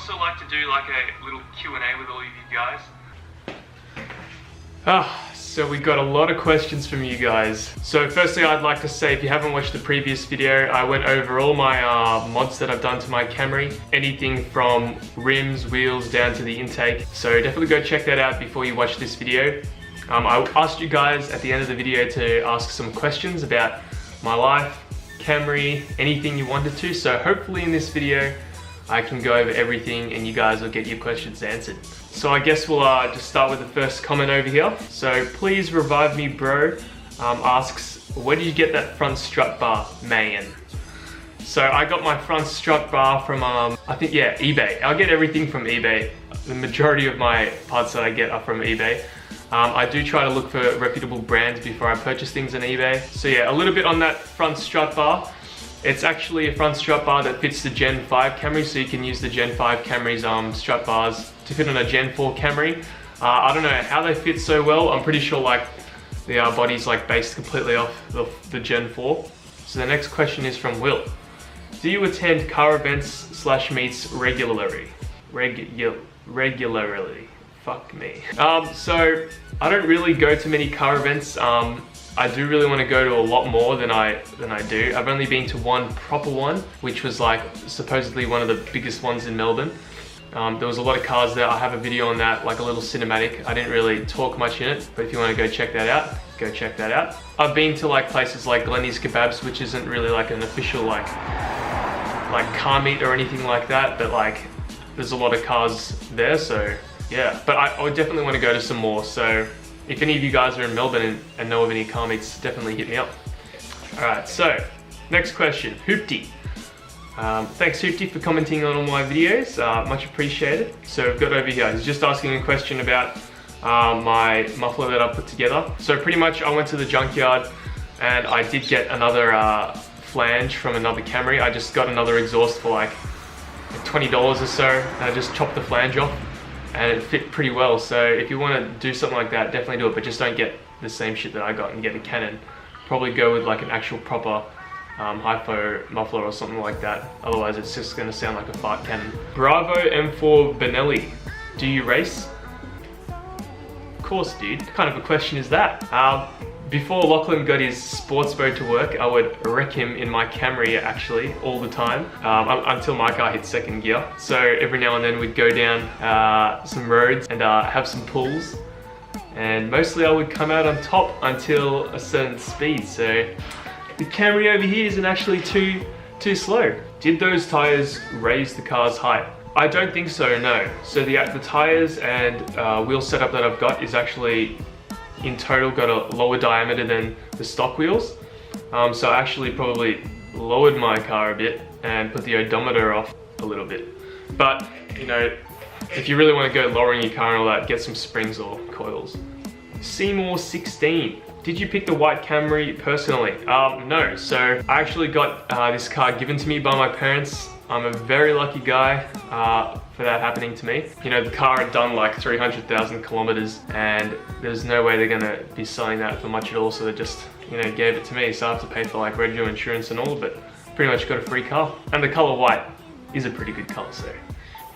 also like to do like a little Q&A with all of you guys. So we got a lot of questions from you guys. So firstly, I'd like to say, if you haven't watched the previous video, I went over all my mods that I've done to my Camry. Anything from rims, wheels, down to the intake. So definitely go check that out before you watch this video. I asked you guys at the end of the video to ask some questions about my life, Camry, anything you wanted to. So hopefully in this video, I can go over everything and you guys will get your questions answered. So I guess we'll just start with the first comment over here. So please revive me bro, asks, where did you get that front strut bar, man? So I got my front strut bar from, I think, yeah, eBay. I get everything from eBay. The majority of my parts that I get are from eBay. I do try to look for reputable brands before I purchase things on eBay. So yeah, a little bit on that front strut bar. It's actually a front strut bar that fits the Gen 5 Camry, so you can use the Gen 5 Camry's strut bars to fit on a Gen 4 Camry. I don't know how they fit so well. I'm pretty sure like the body's like based completely off the Gen 4. So the next question is from Will. Do you attend car events / meets regularly? Regularly. Fuck me. So I don't really go to many car events. I do really want to go to a lot more than I do. I've only been to one proper one, which was like supposedly one of the biggest ones in Melbourne. There was a lot of cars there. I have a video on that, like a little cinematic. I didn't really talk much in it, but if you want to go check that out, go check that out. I've been to like places like Glenny's Kebabs, which isn't really like an official like car meet or anything like that, but like there's a lot of cars there, so yeah. But I would definitely want to go to some more, so if any of you guys are in Melbourne and know of any car meets, definitely hit me up. Alright, so next question, Hoopty. Thanks Hoopty for commenting on all my videos, much appreciated. So I've got over here, he's just asking a question about my muffler that I put together. So pretty much I went to the junkyard and I did get another flange from another Camry. I just got another exhaust for like $20 or so, and I just chopped the flange off. And it fit pretty well, so if you want to do something like that, definitely do it, but just don't get the same shit that I got and get a Canon. Probably go with like an actual proper HiFo muffler or something like that, otherwise it's just going to sound like a fart cannon. Bravo M4 Benelli, do you race? Of course dude, what kind of a question is that? Before Lachlan got his sports mode to work, I would wreck him in my Camry actually all the time, until my car hit second gear. So every now and then we'd go down some roads and have some pulls, and mostly I would come out on top until a certain speed. So the Camry over here isn't actually too slow. Did those tires raise the car's height? I don't think so, no. So the tires and wheel setup that I've got is actually in total got a lower diameter than the stock wheels. So I actually probably lowered my car a bit and put the odometer off a little bit. But, you know, if you really want to go lowering your car and all that, get some springs or coils. Seymour 16. Did you pick the white Camry personally? No. So I actually got this car given to me by my parents. I'm a very lucky guy for that happening to me. You know, the car had done like 300,000 kilometers and there's no way they're gonna be selling that for much at all, so they just, you know, gave it to me. So I have to pay for like radio insurance and all, but pretty much got a free car. And the color white is a pretty good color, so.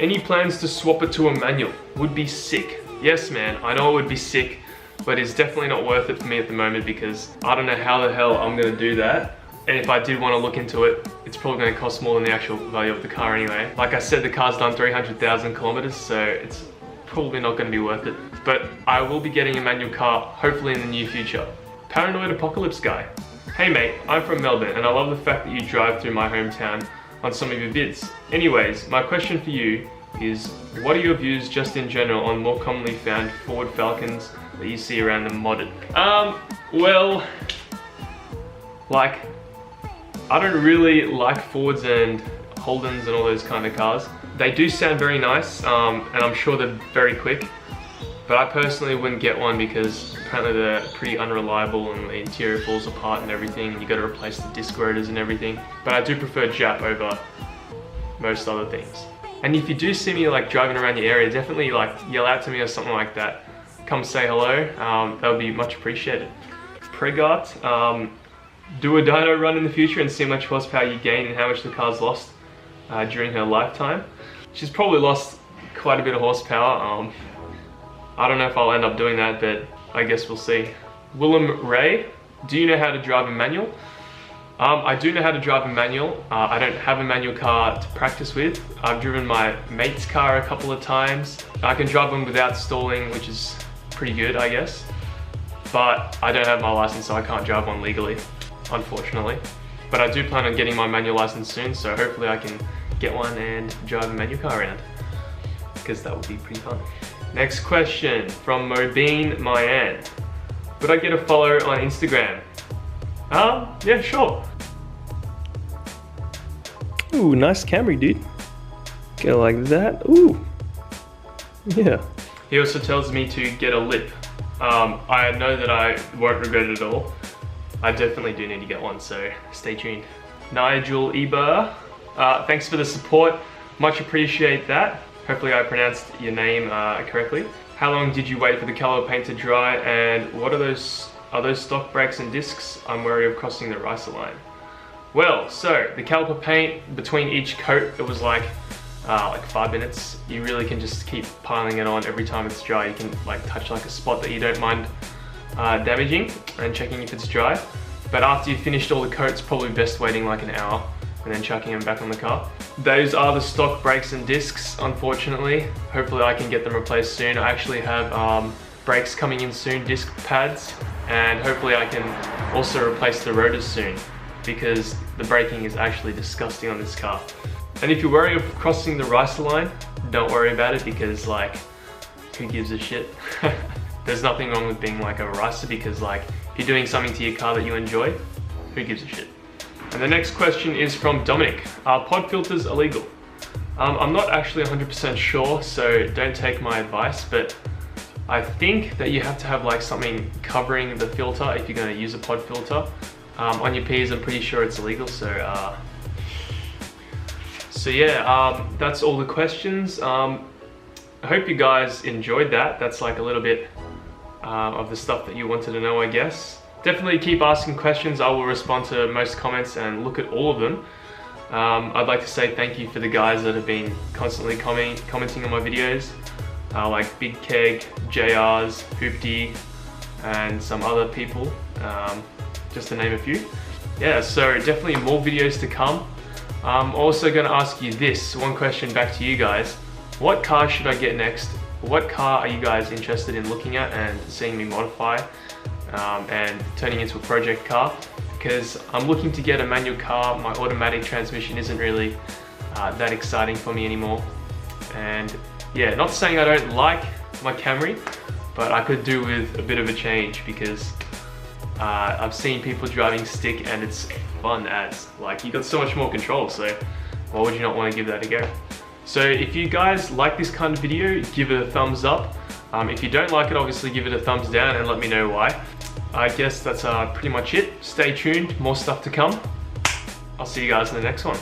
Any plans to swap it to a manual? Would be sick. Yes man, I know it would be sick, but it's definitely not worth it for me at the moment because I don't know how the hell I'm gonna do that. And if I did want to look into it, it's probably going to cost more than the actual value of the car anyway. Like I said, the car's done 300,000 kilometers, so it's probably not going to be worth it. But I will be getting a manual car, hopefully in the near future. Paranoid Apocalypse Guy. Hey mate, I'm from Melbourne and I love the fact that you drive through my hometown on some of your vids. Anyways, my question for you is, what are your views just in general on more commonly found Ford Falcons that you see around the modded? Well, like, I don't really like Fords and Holdens and all those kind of cars. They do sound very nice, and I'm sure they're very quick, but I personally wouldn't get one because apparently they're pretty unreliable and the interior falls apart and everything, and you gotta replace the disc rotors and everything. But I do prefer Jap over most other things. And if you do see me like driving around your area, definitely like yell out to me or something like that. Come say hello, that would be much appreciated. Pregart, do a dyno run in the future and see how much horsepower you gain and how much the car's lost during her lifetime. She's probably lost quite a bit of horsepower. I don't know if I'll end up doing that, but I guess we'll see. Willem Ray, do you know how to drive a manual? I do know how to drive a manual. I don't have a manual car to practice with. I've driven my mate's car a couple of times. I can drive them without stalling, which is pretty good, I guess. But I don't have my license, so I can't drive one legally, unfortunately. But I do plan on getting my manual license soon, so hopefully I can get one and drive a manual car around, because that would be pretty fun. Next question from Mobeen Mayan. Would I get a follow on Instagram? Yeah, sure. Ooh, nice Camry, dude. Go like that. Ooh. Yeah. He also tells me to get a lip. I know that I won't regret it at all. I definitely do need to get one, so stay tuned. Nigel Eber, thanks for the support. Much appreciate that. Hopefully I pronounced your name correctly. How long did you wait for the caliper paint to dry, and what are those stock brakes and discs? I'm wary of crossing the ricer line. Well, so the caliper paint, between each coat, it was like 5 minutes. You really can just keep piling it on every time it's dry. You can like touch like a spot that you don't mind damaging and checking if it's dry. But after you've finished all the coats, probably best waiting like an hour and then chucking them back on the car. Those are the stock brakes and discs, unfortunately. Hopefully I can get them replaced soon. I actually have brakes coming in soon, disc pads, and hopefully I can also replace the rotors soon, because the braking is actually disgusting on this car. And if you're worried of crossing the ricer line, don't worry about it, because like, who gives a shit? There's nothing wrong with being like a ricer, because like, if you're doing something to your car that you enjoy, who gives a shit? And the next question is from Dominic. Are pod filters illegal? I'm not actually 100% sure, so don't take my advice, but I think that you have to have like something covering the filter if you're going to use a pod filter. On your Ps, I'm pretty sure it's illegal, so yeah, that's all the questions. I hope you guys enjoyed that. That's like a little bit of the stuff that you wanted to know, I guess. Definitely keep asking questions. I will respond to most comments and look at all of them. I'd like to say thank you for the guys that have been constantly commenting on my videos, like Big Keg, JRs, Hoopty, and some other people, just to name a few. Yeah, so definitely more videos to come. I'm also going to ask you this one question back to you guys. What car should I get next? What car are you guys interested in looking at and seeing me modify and turning into a project car? Because I'm looking to get a manual car. My automatic transmission isn't really that exciting for me anymore. And yeah, not saying I don't like my Camry, but I could do with a bit of a change, because I've seen people driving stick and it's fun as, like, you got so much more control, so why would you not want to give that a go? So if you guys like this kind of video, give it a thumbs up. If you don't like it, obviously give it a thumbs down and let me know why. I guess that's pretty much it. Stay tuned, more stuff to come. I'll see you guys in the next one.